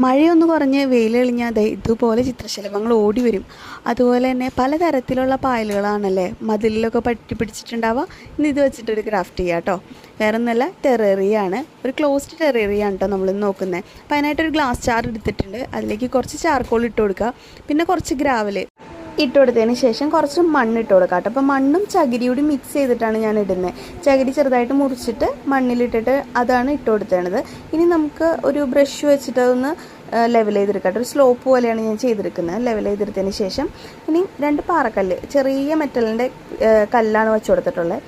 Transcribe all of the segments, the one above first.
മഴയൊന്ന് കുറഞ്ഞ് വെയിലെളിഞ്ഞാൽ ദേ ഇതുപോലെ ചിത്രശലഭങ്ങൾ ഓടി വരും. അതുപോലെ തന്നെ പലതരത്തിലുള്ള പായലുകളാണല്ലേ മതിലിലൊക്കെ പറ്റി പിടിച്ചിട്ടുണ്ടാവുക. ഇന്ന് ഇത് വെച്ചിട്ടൊരു ക്രാഫ്റ്റ് ചെയ്യാം കേട്ടോ. വേറെ ഒന്നല്ല, ടെറേറിയാണ്. ഒരു ക്ലോസ്ഡ് ടെറേറിയാണ് കേട്ടോ നമ്മളിന്ന് നോക്കുന്നത്. അപ്പോൾ അതിനായിട്ടൊരു ഗ്ലാസ് ജാർ എടുത്തിട്ടുണ്ട്. അതിലേക്ക് കുറച്ച് ചാർക്കോൾ ഇട്ട് കൊടുക്കുക. പിന്നെ കുറച്ച് ഗ്രാവൽ ഇട്ട് കൊടുത്തതിന് ശേഷം കുറച്ച് മണ്ണ് ഇട്ട് കൊടുക്കാം കേട്ടോ. അപ്പോൾ മണ്ണും ചകിരിയോട് മിക്സ് ചെയ്തിട്ടാണ് ഞാൻ ഇടുന്നത്. ചകിരി ചെറുതായിട്ട് മുറിച്ചിട്ട് മണ്ണിലിട്ടിട്ട് അതാണ് ഇട്ട് കൊടുത്തേണ്ടത്. ഇനി നമുക്ക് ഒരു ബ്രഷ് വെച്ചിട്ട് അതൊന്ന് ലെവൽ ചെയ്തെടുക്കട്ടെ. ഒരു സ്ലോപ്പ് പോലെയാണ് ഞാൻ ചെയ്തെടുക്കുന്നത്. ലെവൽ ചെയ്തെടുത്തതിന് ശേഷം ഇനി 2 പാറക്കല്ല്, ചെറിയ മെറ്റലിൻ്റെ കല്ലാണ് വെച്ച് കൊടുത്തിട്ടുള്ളത്.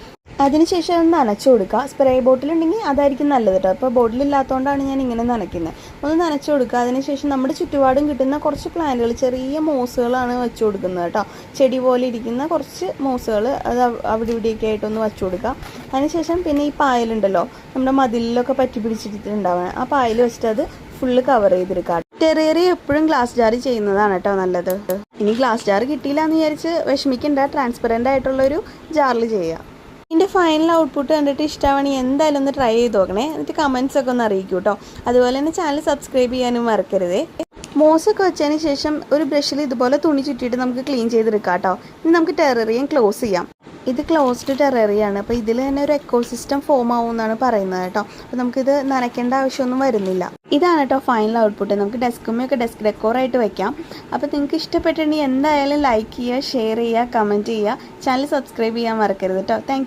അതിനുശേഷം ഒന്ന് നനച്ചു കൊടുക്കുക. സ്പ്രേ ബോട്ടിലുണ്ടെങ്കിൽ അതായിരിക്കും നല്ലത് കേട്ടോ. അപ്പോൾ ബോട്ടിലില്ലാത്തതുകൊണ്ടാണ് ഞാൻ ഇങ്ങനെ നനയ്ക്കുന്നത്. ഒന്ന് നനച്ചു കൊടുക്കുക. അതിനുശേഷം നമ്മുടെ ചുറ്റുപാടും കിട്ടുന്ന കുറച്ച് പ്ലാന്റുകൾ, ചെറിയ മോസുകളാണ് വെച്ച് കൊടുക്കുന്നത് കേട്ടോ. ചെടി പോലെ ഇരിക്കുന്ന കുറച്ച് മോസുകൾ അത് അവിടെ ഇവിടെയൊക്കെ ആയിട്ടൊന്ന് വെച്ച് കൊടുക്കുക. അതിനുശേഷം പിന്നെ ഈ പായലുണ്ടല്ലോ, നമ്മുടെ മതിലിലൊക്കെ പറ്റി പിടിച്ചിട്ടുണ്ടാവുക, ആ പായൽ വെച്ചിട്ട് അത് ഫുള്ള് കവർ ചെയ്തെടുക്കുക. ടെറേറിയ എപ്പോഴും ഗ്ലാസ് ജാർ ചെയ്യുന്നതാണ് കേട്ടോ നല്ലത്. ഇനി ഗ്ലാസ് ജാർ കിട്ടിയില്ല എന്ന് വിചാരിച്ച് വിഷമിക്കേണ്ട, ട്രാൻസ്പെറൻ്റ് ആയിട്ടുള്ളൊരു ജാറിൽ ചെയ്യുക. ഇതിൻ്റെ ഫൈനൽ ഔട്ട്പുട്ട് കണ്ടിട്ട് ഇഷ്ടമാണെങ്കിൽ എന്തായാലും ഒന്ന് ട്രൈ ചെയ്ത് നോക്കണേ. എന്നിട്ട് കമൻസ് ഒക്കെ ഒന്ന് അറിയിക്കൂ കേട്ടോ. അതുപോലെ തന്നെ ചാനൽ സബ്സ്ക്രൈബ് ചെയ്യാനും മറക്കരുതേ. മോസൊക്കെ വെച്ചതിന് ശേഷം ഒരു ബ്രഷിൽ ഇതുപോലെ തുണി ചുറ്റിയിട്ട് നമുക്ക് ക്ലീൻ ചെയ്തെടുക്കാം കേട്ടോ. ഇനി നമുക്ക് ടെറേറിയം ക്ലോസ് ചെയ്യാം. ഇത് ക്ലോസ്ഡ് ടെറേറിയാണ്. അപ്പോൾ ഇതിൽ തന്നെ ഒരു എക്കോസിസ്റ്റം ഫോം ആവും എന്നാണ് പറയുന്നത് കേട്ടോ. അപ്പോൾ നമുക്കിത് നനയ്ക്കേണ്ട ആവശ്യമൊന്നും വരുന്നില്ല. ഇതാണ് കേട്ടോ ഫൈനൽ ഔട്ട്പുട്ട്. നമുക്ക് ഡെസ്കുമ്മയൊക്കെ ഡെസ്ക് ഡെക്കോറായിട്ട് വെക്കാം. അപ്പോൾ നിങ്ങൾക്ക് ഇഷ്ടപ്പെട്ടിട്ടുണ്ടെങ്കിൽ എന്തായാലും ലൈക്ക് ചെയ്യുക, ഷെയർ ചെയ്യുക, കമൻറ്റ് ചെയ്യുക. ചാനൽ സബ്സ്ക്രൈബ് ചെയ്യാൻ മറക്കരുത് കേട്ടോ. Thank you.